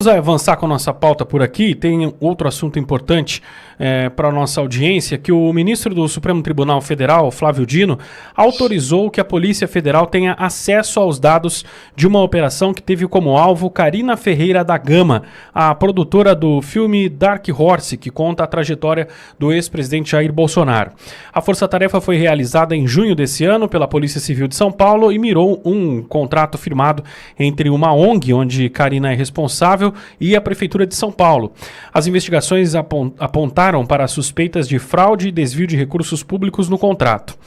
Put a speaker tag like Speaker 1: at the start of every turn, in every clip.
Speaker 1: Vamos avançar com a nossa pauta por aqui. Tem outro assunto importante para a nossa audiência, que o ministro do Supremo Tribunal Federal, Flávio Dino, autorizou que a Polícia Federal tenha acesso aos dados de uma operação que teve como alvo Carina Ferreira da Gama, a produtora do filme Dark Horse, que conta a trajetória do ex-presidente Jair Bolsonaro. A força-tarefa foi realizada em junho desse ano pela Polícia Civil de São Paulo e mirou um contrato firmado entre uma ONG, onde Carina é responsável, e a Prefeitura de São Paulo. As investigações apontaram para suspeitas de fraude e desvio de recursos públicos no contrato.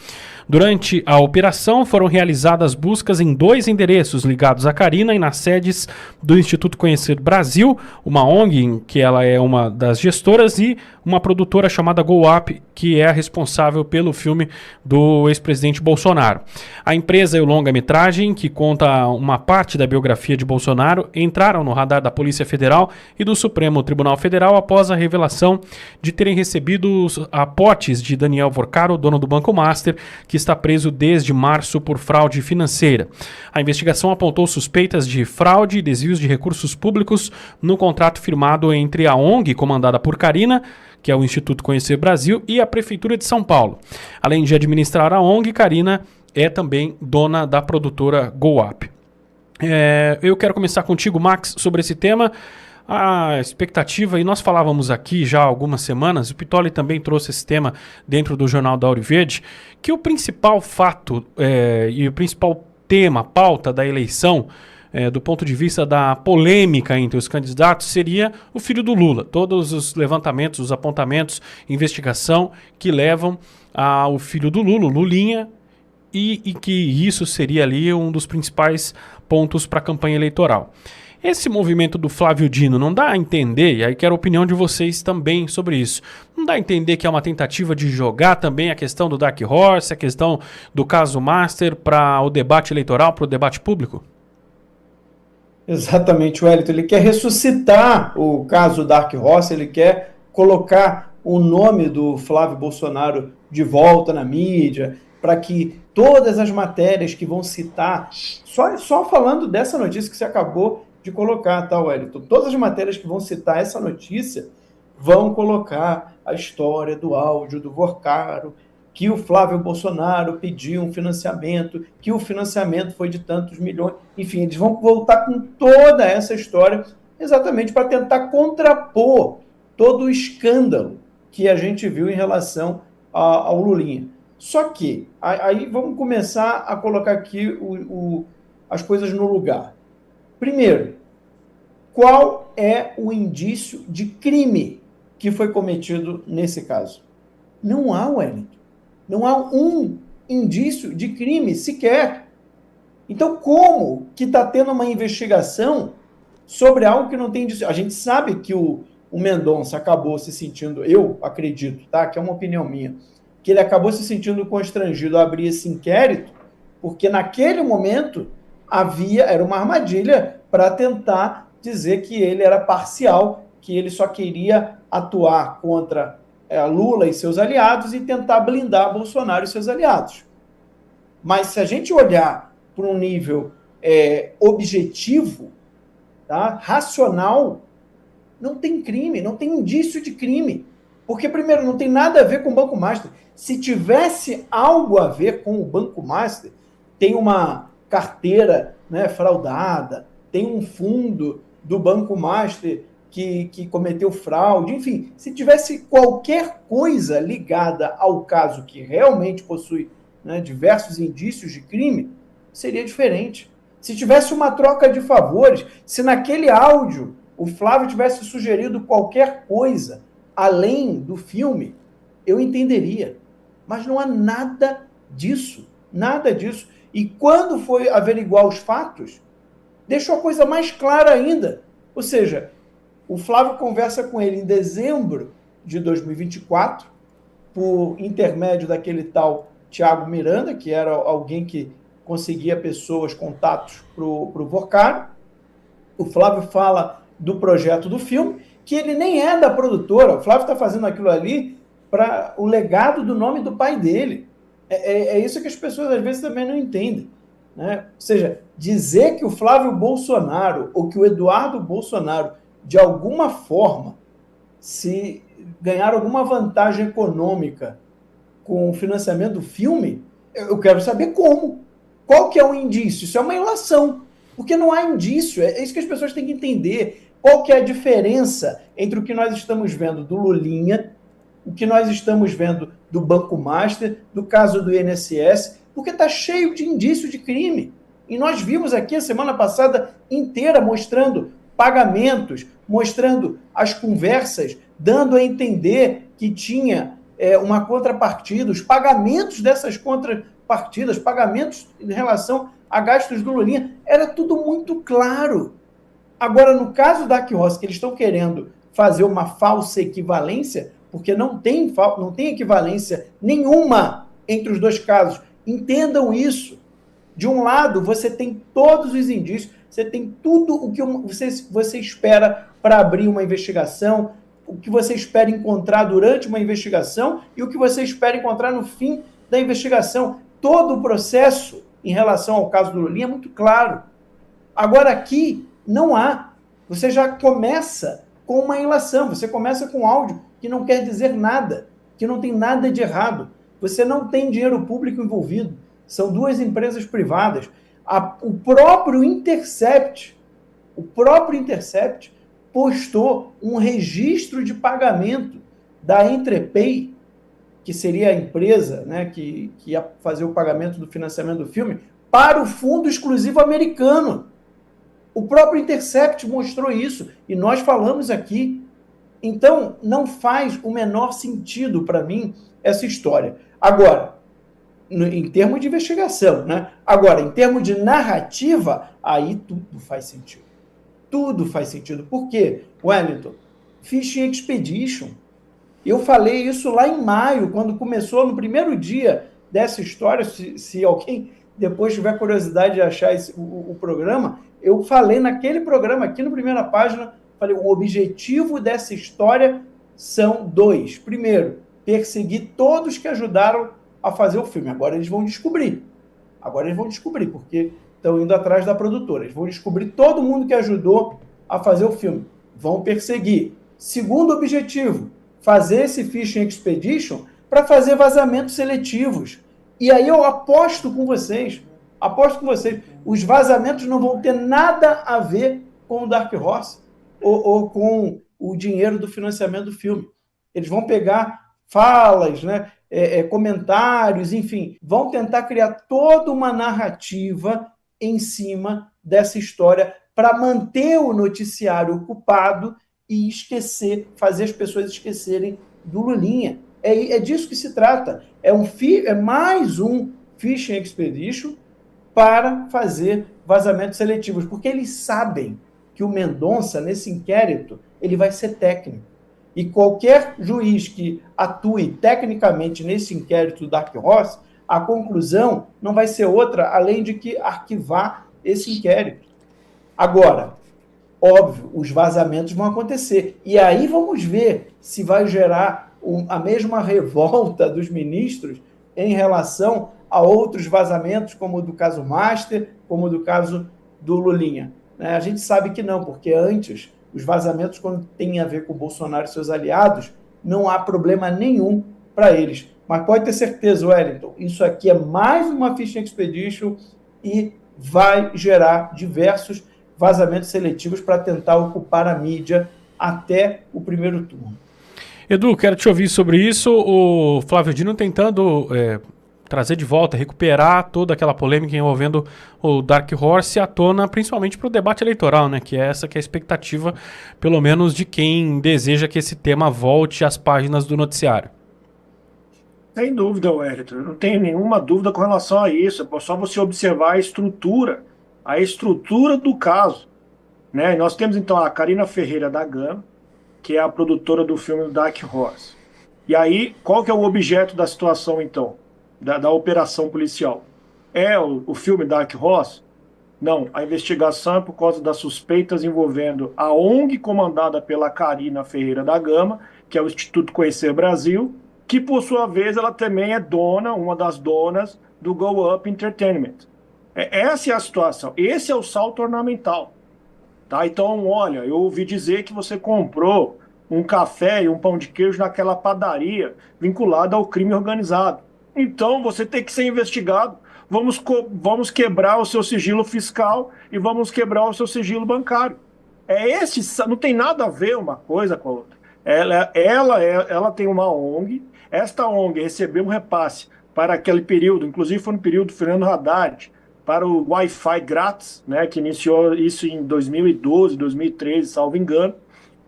Speaker 1: Durante a operação, foram realizadas buscas em 2 endereços ligados a Carina e nas sedes do Instituto Conhecer Brasil, uma ONG em que ela é uma das gestoras, e uma produtora chamada Go Up, que é a responsável pelo filme do ex-presidente Bolsonaro. A empresa e o longa-metragem, que conta uma parte da biografia de Bolsonaro, entraram no radar da Polícia Federal e do Supremo Tribunal Federal após a revelação de terem recebido aportes de Daniel Vorcaro, dono do Banco Master, que está preso desde março por fraude financeira. A investigação apontou suspeitas de fraude e desvios de recursos públicos no contrato firmado entre a ONG, comandada por Carina, que é o Instituto Conhecer Brasil, e a Prefeitura de São Paulo. Além de administrar a ONG, Carina é também dona da produtora Go Up. Eu quero começar contigo, Max, sobre esse tema. A expectativa, e nós falávamos aqui já há algumas semanas, o Pitoli também trouxe esse tema dentro do Jornal da Ouro Verde, que o principal fato e o principal tema, pauta da eleição, do ponto de vista da polêmica entre os candidatos, seria o filho do Lula. Todos os levantamentos, os apontamentos, investigação que levam ao filho do Lula, Lulinha, e que isso seria ali um dos principais pontos para a campanha eleitoral. Esse movimento do Flávio Dino não dá a entender, e aí quero a opinião de vocês também sobre isso, não dá a entender que é uma tentativa de jogar também a questão do Dark Horse, a questão do caso Master para o debate eleitoral, para o debate público?
Speaker 2: Exatamente, Wellington. Ele quer ressuscitar o caso Dark Horse, ele quer colocar o nome do Flávio Bolsonaro de volta na mídia, para que todas as matérias que vão citar, só falando dessa notícia que você acabou de colocar, tá, Wellington? Todas as matérias que vão citar essa notícia vão colocar a história do áudio do Vorcaro, que o Flávio Bolsonaro pediu um financiamento, que o financiamento foi de tantos milhões. Enfim, eles vão voltar com toda essa história exatamente para tentar contrapor todo o escândalo que a gente viu em relação ao Lulinha. Só que, aí vamos começar a colocar aqui as coisas no lugar. Primeiro, qual é o indício de crime que foi cometido nesse caso? Não há, Wellington. Não há um indício de crime sequer. Então, como que está tendo uma investigação sobre algo que não tem indício? A gente sabe que o Mendonça acabou se sentindo, eu acredito, tá? Que é uma opinião minha, que ele acabou se sentindo constrangido a abrir esse inquérito, porque naquele momento era uma armadilha para tentar dizer que ele era parcial, que ele só queria atuar contra Lula e seus aliados e tentar blindar Bolsonaro e seus aliados. Mas se a gente olhar para um nível objetivo, tá, racional, não tem crime, não tem indício de crime. Porque, primeiro, não tem nada a ver com o Banco Master. Se tivesse algo a ver com o Banco Master, tem uma carteira, né, fraudada, tem um fundo do Banco Master que cometeu fraude, enfim, se tivesse qualquer coisa ligada ao caso que realmente possui, né, diversos indícios de crime, seria diferente. Se tivesse uma troca de favores, se naquele áudio o Flávio tivesse sugerido qualquer coisa além do filme, eu entenderia. Mas não há nada disso, nada disso. E quando foi averiguar os fatos, deixou a coisa mais clara ainda. Ou seja, o Flávio conversa com ele em dezembro de 2024, por intermédio daquele tal Thiago Miranda, que era alguém que conseguia pessoas, contatos para o Vorcaro. O Flávio fala do projeto do filme, que ele nem é da produtora. O Flávio está fazendo aquilo ali para o legado do nome do pai dele. É isso que as pessoas às vezes também não entendem, né? Ou seja, dizer que o Flávio Bolsonaro ou que o Eduardo Bolsonaro de alguma forma, se ganhar alguma vantagem econômica com o financiamento do filme, eu quero saber como. Qual que é o indício? Isso é uma ilação, porque não há indício. É isso que as pessoas têm que entender. Qual que é a diferença entre o que nós estamos vendo do Lulinha, o que nós estamos vendo do Banco Master, do caso do INSS, porque está cheio de indício de crime. E nós vimos aqui a semana passada inteira mostrando pagamentos, mostrando as conversas, dando a entender que tinha uma contrapartida, os pagamentos dessas contrapartidas, pagamentos em relação a gastos do Lulinha, era tudo muito claro. Agora, no caso da Aquios, que eles estão querendo fazer uma falsa equivalência, porque não tem equivalência nenhuma entre os dois casos. Entendam isso. De um lado, você tem todos os indícios, você tem tudo o que você espera para abrir uma investigação, o que você espera encontrar durante uma investigação e o que você espera encontrar no fim da investigação. Todo o processo em relação ao caso do Lulinha é muito claro. Agora aqui não há. Você já começa com uma ilação, você começa com áudio que não quer dizer nada, que não tem nada de errado. Você não tem dinheiro público envolvido. São duas empresas privadas. O próprio Intercept postou um registro de pagamento da Entrepay, que seria a empresa, né, que ia fazer o pagamento do financiamento do filme, para o fundo exclusivo americano. O próprio Intercept mostrou isso, e nós falamos aqui. Então, não faz o menor sentido para mim essa história. Agora, em termos de investigação, né? Agora, em termos de narrativa, aí tudo faz sentido. Tudo faz sentido. Por quê, Wellington? Fishing Expedition. Eu falei isso lá em maio, quando começou, no primeiro dia dessa história. Se alguém depois tiver curiosidade de achar o programa, eu falei naquele programa, aqui no Primeira Página, falei, o objetivo dessa história são dois. Primeiro, perseguir todos que ajudaram a fazer o filme. Agora eles vão descobrir. Porque estão indo atrás da produtora. Eles vão descobrir todo mundo que ajudou a fazer o filme. Vão perseguir. Segundo objetivo, fazer esse Fishing Expedition para fazer vazamentos seletivos. E aí eu aposto com vocês, os vazamentos não vão ter nada a ver com o Dark Horse ou com o dinheiro do financiamento do filme. Eles vão pegar falas, né, comentários, enfim, vão tentar criar toda uma narrativa em cima dessa história para manter o noticiário ocupado e fazer as pessoas esquecerem do Lulinha. É disso que se trata. É mais um Fishing Expedition para fazer vazamentos seletivos, porque eles sabem que o Mendonça, nesse inquérito, ele vai ser técnico. E qualquer juiz que atue tecnicamente nesse inquérito do Dark Horse, a conclusão não vai ser outra, além de que arquivar esse inquérito. Agora, óbvio, os vazamentos vão acontecer. E aí vamos ver se vai gerar a mesma revolta dos ministros em relação a outros vazamentos, como o do caso Master, como o do caso do Lulinha. A gente sabe que não, porque antes, os vazamentos, quando tem a ver com o Bolsonaro e seus aliados, não há problema nenhum para eles. Mas pode ter certeza, Wellington, isso aqui é mais uma Fishing Expedition e vai gerar diversos vazamentos seletivos para tentar ocupar a mídia até o primeiro turno.
Speaker 1: Edu, quero te ouvir sobre isso. O Flávio Dino tentando trazer de volta, recuperar toda aquela polêmica envolvendo o Dark Horse à tona, principalmente para o debate eleitoral, né? Que é essa que é a expectativa, pelo menos, de quem deseja que esse tema volte às páginas do noticiário.
Speaker 3: Sem dúvida, Wellington. Não tenho nenhuma dúvida com relação a isso. É só você observar a estrutura do caso, né? E nós temos, então, a Carina Ferreira da Gama, que é a produtora do filme Dark Horse. E aí, qual que é o objeto da situação, então? Da operação policial? É o filme Dark Horse? Não, a investigação é por causa das suspeitas envolvendo a ONG comandada pela Carina Ferreira da Gama, que é o Instituto Conhecer Brasil, que por sua vez ela também é uma das donas do Go Up Entertainment. Essa é a situação, esse é o salto ornamental. Tá? Então, olha, eu ouvi dizer que você comprou um café e um pão de queijo naquela padaria vinculada ao crime organizado. Então, você tem que ser investigado. Vamos quebrar o seu sigilo fiscal e vamos quebrar o seu sigilo bancário. Não tem nada a ver uma coisa com a outra. Ela tem uma ONG, esta ONG recebeu um repasse para aquele período, inclusive foi no período do Fernando Haddad, para o Wi-Fi grátis, né, que iniciou isso em 2012, 2013, salvo engano.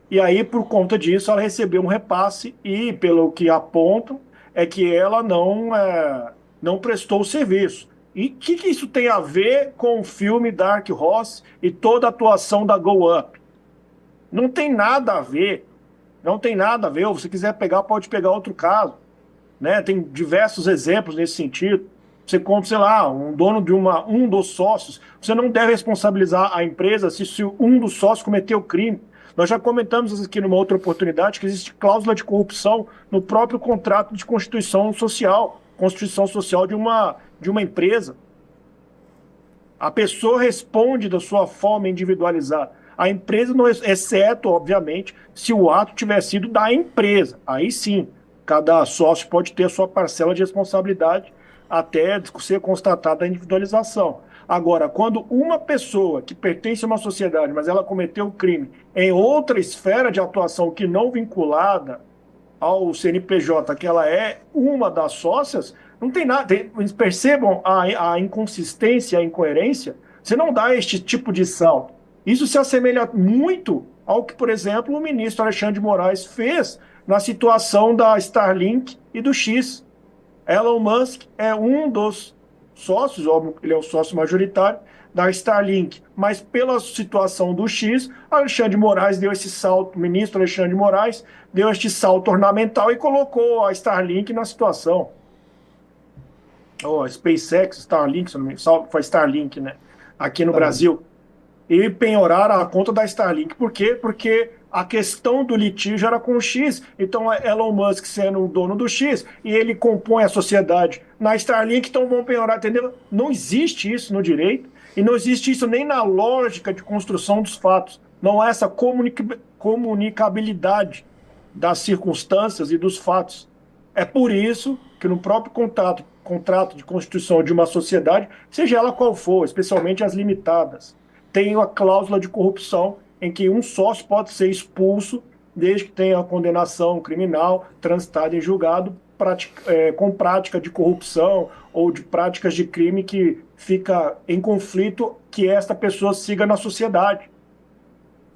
Speaker 3: E aí, por conta disso, ela recebeu um repasse e, pelo que apontam, é que ela não prestou o serviço. E o que isso tem a ver com o filme Dark Horse e toda a atuação da Go Up? Não tem nada a ver. Não tem nada a ver. Ou se quiser pegar, pode pegar outro caso. Né? Tem diversos exemplos nesse sentido. Você compra, sei lá, um dono de um dos sócios, você não deve responsabilizar a empresa se um dos sócios cometeu crime. Nós já comentamos aqui numa outra oportunidade que existe cláusula de corrupção no próprio contrato de constituição social de uma empresa. A pessoa responde da sua forma individualizada. A empresa não, exceto, obviamente, se o ato tiver sido da empresa. Aí sim, cada sócio pode ter a sua parcela de responsabilidade até ser constatada a individualização. Agora, quando uma pessoa que pertence a uma sociedade, mas ela cometeu um crime em outra esfera de atuação que não vinculada ao CNPJ, que ela é uma das sócias, não tem nada. Percebam a inconsistência, a incoerência. Você não dá este tipo de salto. Isso se assemelha muito ao que, por exemplo, o ministro Alexandre de Moraes fez na situação da Starlink e do X. Elon Musk é um dos sócios, ele é o sócio majoritário da Starlink, mas pela situação do X, Alexandre de Moraes deu esse salto, o ministro Alexandre de Moraes deu este salto ornamental e colocou a Starlink na situação. A SpaceX, Starlink, se não me engano, foi Starlink, né? Aqui no Brasil. E penhoraram a conta da Starlink. Por quê? Porque a questão do litígio era com o X. Então, Elon Musk sendo o dono do X, e ele compõe a sociedade na Starlink, então vão penhorar, entendeu? Não existe isso no direito, e não existe isso nem na lógica de construção dos fatos. Não há essa comunicabilidade das circunstâncias e dos fatos. É por isso que no próprio contrato de constituição de uma sociedade, seja ela qual for, especialmente as limitadas, tem a cláusula de corrupção em que um sócio pode ser expulso desde que tenha a condenação criminal transitada em julgado com prática de corrupção ou de práticas de crime que fica em conflito que esta pessoa siga na sociedade.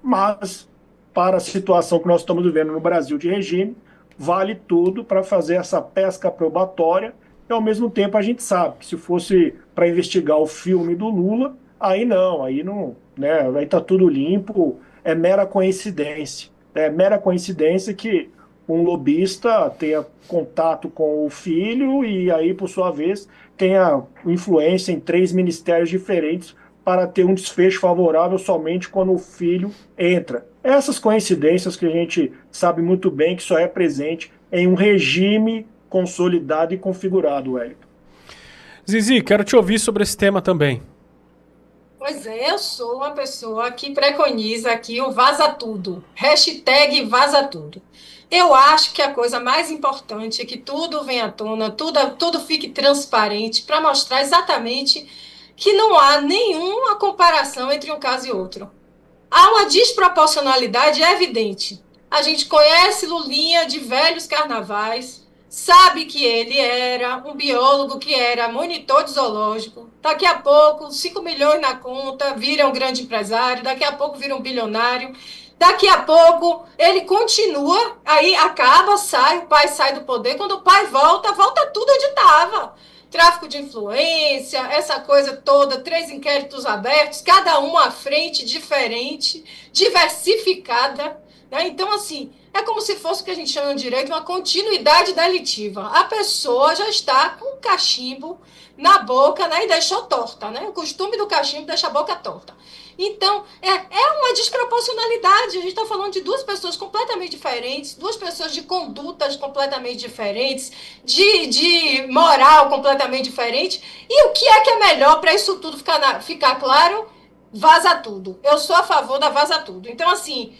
Speaker 3: Mas, para a situação que nós estamos vivendo no Brasil de regime, vale tudo para fazer essa pesca probatória e, ao mesmo tempo, a gente sabe que se fosse para investigar o filme do Lula, aí não, né? Aí está tudo limpo, é mera coincidência. É mera coincidência que um lobista tenha contato com o filho e aí, por sua vez, tenha influência em 3 ministérios diferentes para ter um desfecho favorável somente quando o filho entra. Essas coincidências que a gente sabe muito bem que só é presente em um regime consolidado e configurado, Wellington.
Speaker 1: Zizi, quero te ouvir sobre esse tema também.
Speaker 4: Pois é, eu sou uma pessoa que preconiza aqui o vaza tudo. Hashtag vaza tudo. Eu acho que a coisa mais importante é que tudo venha à tona, tudo fique transparente para mostrar exatamente que não há nenhuma comparação entre um caso e outro. Há uma desproporcionalidade evidente. A gente conhece Lulinha de velhos carnavais, sabe que ele era um biólogo que era monitor de zoológico. Daqui a pouco, 5 milhões na conta, vira um grande empresário. Daqui a pouco vira um bilionário. Daqui a pouco ele continua, aí acaba, sai, o pai sai do poder. Quando o pai volta tudo onde estava. Tráfico de influência, essa coisa toda, 3 inquéritos abertos, cada um à frente, diferente, diversificada. Né? Então, assim, é como se fosse o que a gente chama de direito uma continuidade delitiva. A pessoa já está com o cachimbo na boca, né, e deixou torta. Né? O costume do cachimbo deixa a boca torta. Então, é uma desproporcionalidade. A gente está falando de 2 pessoas completamente diferentes, 2 pessoas de condutas completamente diferentes, de moral completamente diferente. E o que é melhor para isso tudo ficar claro? vaza tudo. Eu sou a favor da vaza tudo. Então, assim,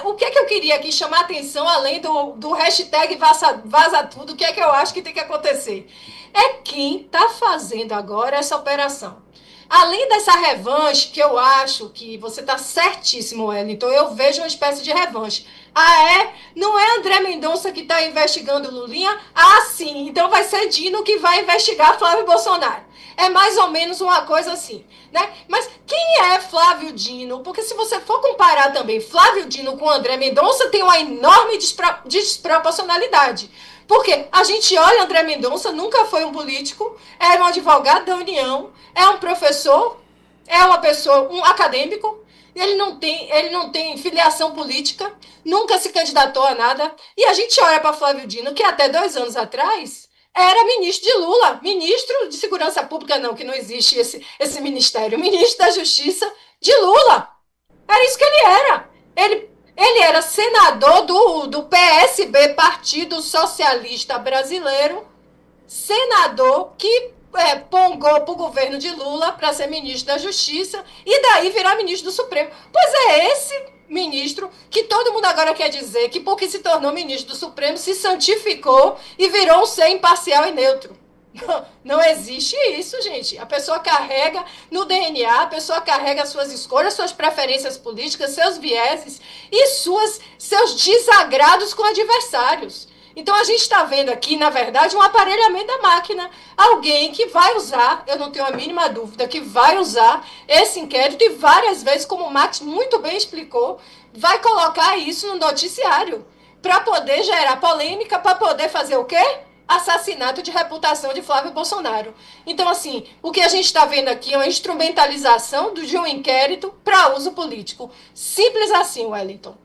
Speaker 4: o que é que eu queria aqui chamar a atenção, além do hashtag vaza tudo, o que é que eu acho que tem que acontecer? É quem está fazendo agora essa operação. Além dessa revanche, que eu acho que você está certíssimo, Wellington, eu vejo uma espécie de revanche. Ah, é? Não é André Mendonça que está investigando Lulinha? Ah, sim. Então vai ser Dino que vai investigar Flávio Bolsonaro. É mais ou menos uma coisa assim, né? Mas quem é Flávio Dino? Porque se você for comparar também Flávio Dino com André Mendonça, tem uma enorme desproporcionalidade. Porque a gente olha, André Mendonça nunca foi um político, é um advogado da União, é um professor, é uma pessoa, um acadêmico, ele não tem filiação política, nunca se candidatou a nada. E a gente olha para Flávio Dino, que até 2 anos atrás era ministro de Lula, ministro de Segurança Pública, não, que não existe esse ministério, ministro da Justiça de Lula. Era isso que ele era. Ele era senador do PSB, Partido Socialista Brasileiro, senador que pongou para o governo de Lula para ser ministro da Justiça e daí virar ministro do Supremo. Pois é esse ministro que todo mundo agora quer dizer que porque se tornou ministro do Supremo se santificou e virou um ser imparcial e neutro. Não existe isso, gente. A pessoa carrega no DNA, a pessoa carrega suas escolhas, suas preferências políticas, seus vieses e seus desagrados com adversários. Então a gente está vendo aqui, na verdade, um aparelhamento da máquina. Alguém que vai usar, eu não tenho a mínima dúvida, que vai usar esse inquérito e várias vezes, como o Max muito bem explicou, vai colocar isso no noticiário para poder gerar polêmica, para poder fazer o quê? Assassinato de reputação de Flávio Bolsonaro. Então, assim, o que a gente está vendo aqui é uma instrumentalização de um inquérito para uso político. Simples assim, Wellington.